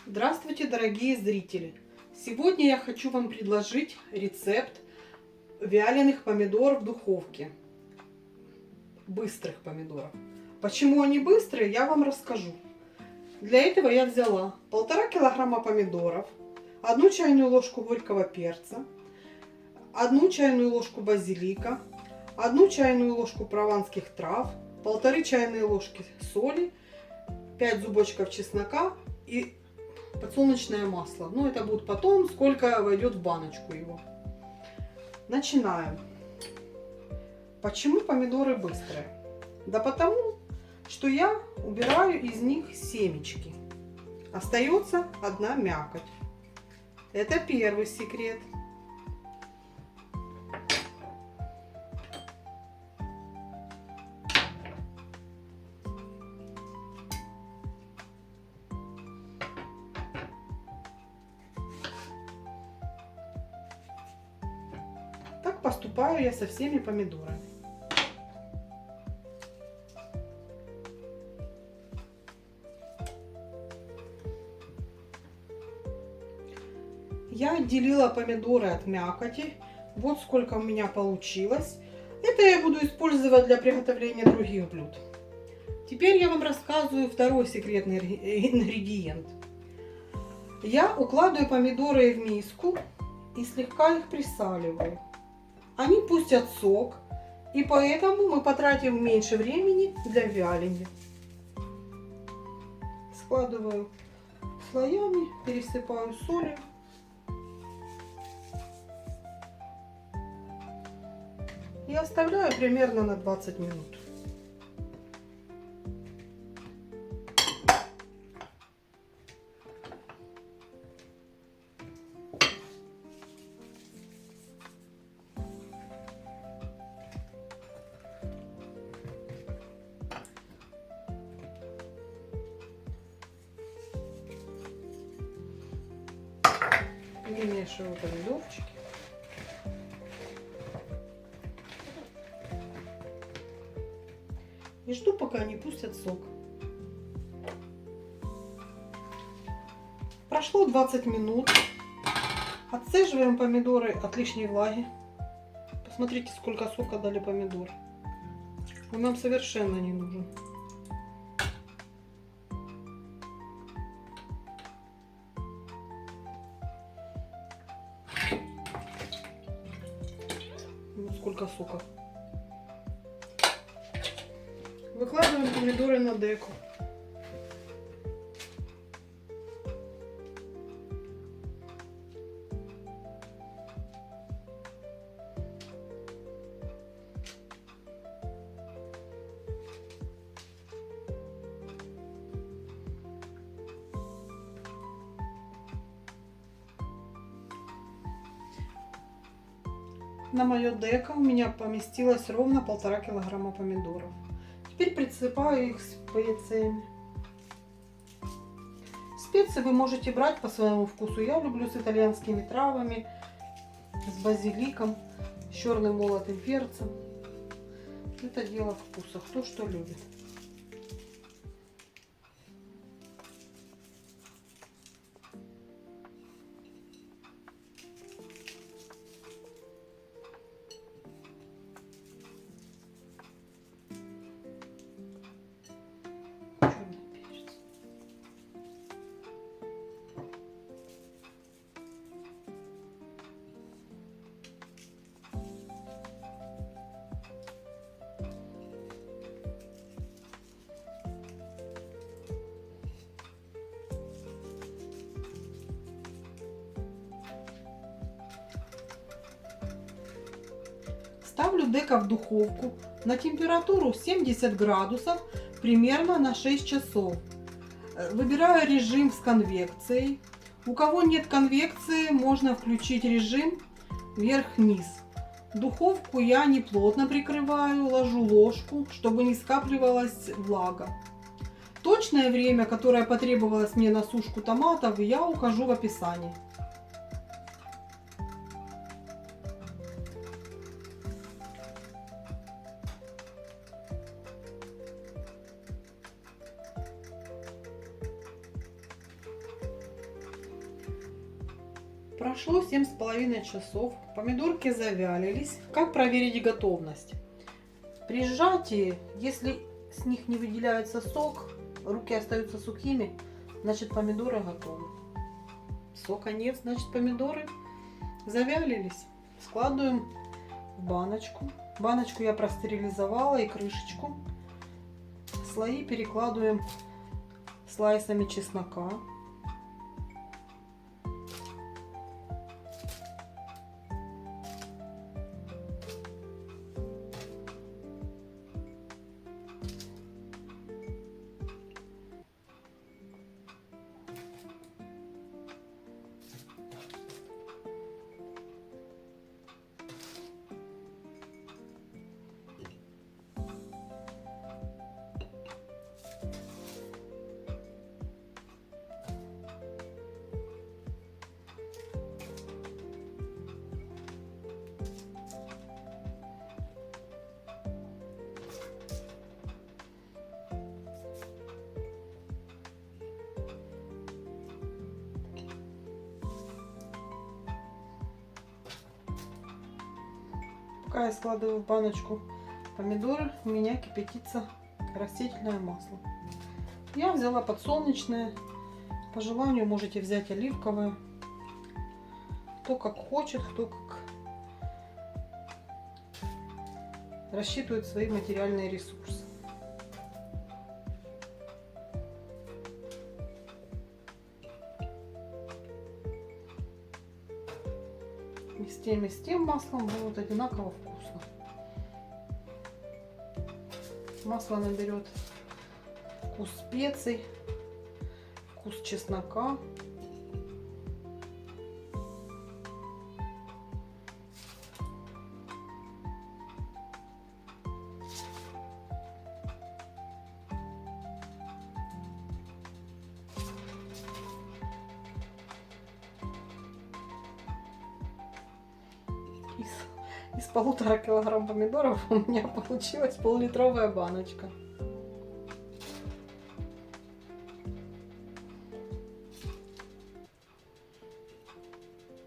Здравствуйте, дорогие зрители! Сегодня я хочу вам предложить рецепт вяленых помидоров в духовке. Быстрых помидоров. Почему они быстрые, я вам расскажу. Для этого я взяла 1,5 килограмма помидоров, 1 чайную ложку горького перца, 1 чайную ложку базилика, 1 чайную ложку прованских трав, 1,5 чайные ложки соли, 5 зубочков чеснока и подсолнечное масло. Но это будет потом, сколько войдет в баночку его. Начинаем. Почему помидоры быстрые? Да потому, что я убираю из них семечки. Остается одна мякоть. Это первый секрет. Так поступаю я со всеми помидорами. Я отделила помидоры от мякоти. Вот сколько у меня получилось. Это я буду использовать для приготовления других блюд. Теперь я вам рассказываю второй секретный ингредиент. Я укладываю помидоры в миску и слегка их присаливаю. Они пустят сок, и поэтому мы потратим меньше времени для вяления. Складываю слоями, пересыпаю солью. И оставляю примерно на 20 минут. Перемешиваю помидорчики. И жду, пока они пустят сок. Прошло 20 минут. Отцеживаем помидоры от лишней влаги. Посмотрите, сколько сока дали помидоры. Он нам совершенно не нужен. Вот сколько сока. Выкладываем помидоры на деко. На мое деко у меня поместилось ровно 1,5 килограмма помидоров. Теперь присыпаю их специями. Специи вы можете брать по своему вкусу. Я люблю с итальянскими травами, с базиликом, с черным молотым перцем. Это дело вкуса, кто что любит. Ставлю деко в духовку на температуру 70 градусов примерно на 6 часов. Выбираю режим с конвекцией. У кого нет конвекции, можно включить режим вверх-вниз. Духовку я не плотно прикрываю, ложу ложку, чтобы не скапливалась влага. Точное время, которое потребовалось мне на сушку томатов, я укажу в описании. Прошло 7,5 часов. Помидорки завялились. Как проверить готовность? При сжатии, если с них не выделяется сок, руки остаются сухими, значит помидоры готовы. Сока нет, значит помидоры завялились. Складываем в баночку. Баночку я простерилизовала и крышечку. Слои перекладываем слайсами чеснока. Пока я складываю в баночку помидоры, у меня кипятится растительное масло. Я взяла подсолнечное. По желанию можете взять оливковое. Кто как хочет, кто как рассчитывает свои материальные ресурсы. И с тем маслом будет одинаково вкусно. Масло наберет вкус специй, вкус чеснока. Из 1,5 килограмма помидоров у меня получилась пол-литровая баночка.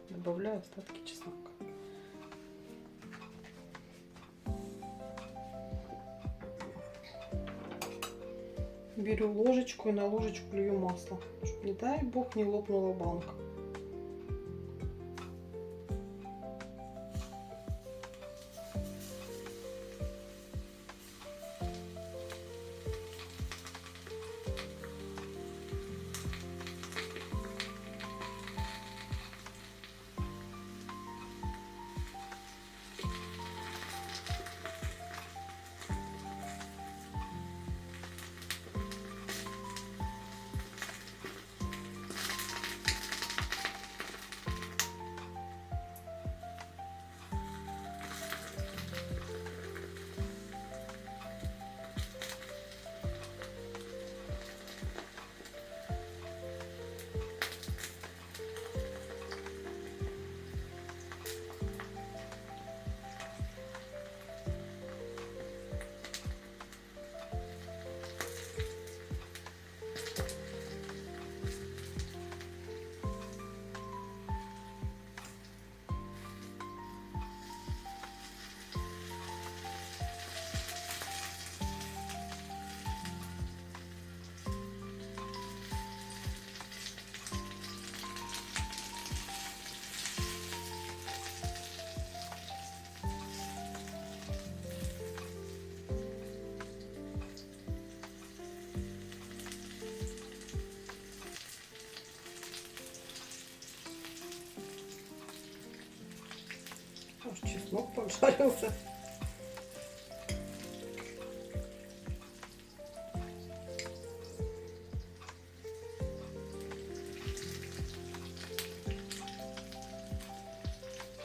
Добавляю остатки чеснока. Беру ложечку и на ложечку лью масло, чтобы, не дай бог, не лопнула банка. Аж чеснок поджарился.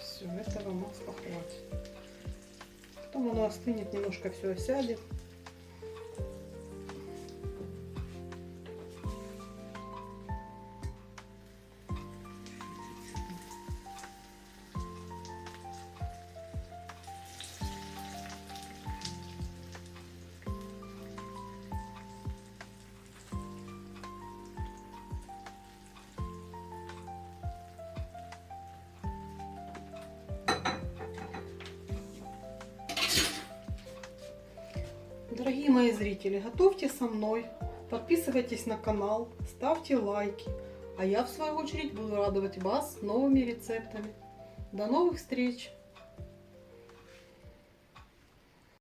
Все, этого масла хватит. Потом оно остынет, немножко все осядет. Дорогие мои зрители, готовьте со мной, подписывайтесь на канал, ставьте лайки. А я в свою очередь буду радовать вас новыми рецептами. До новых встреч!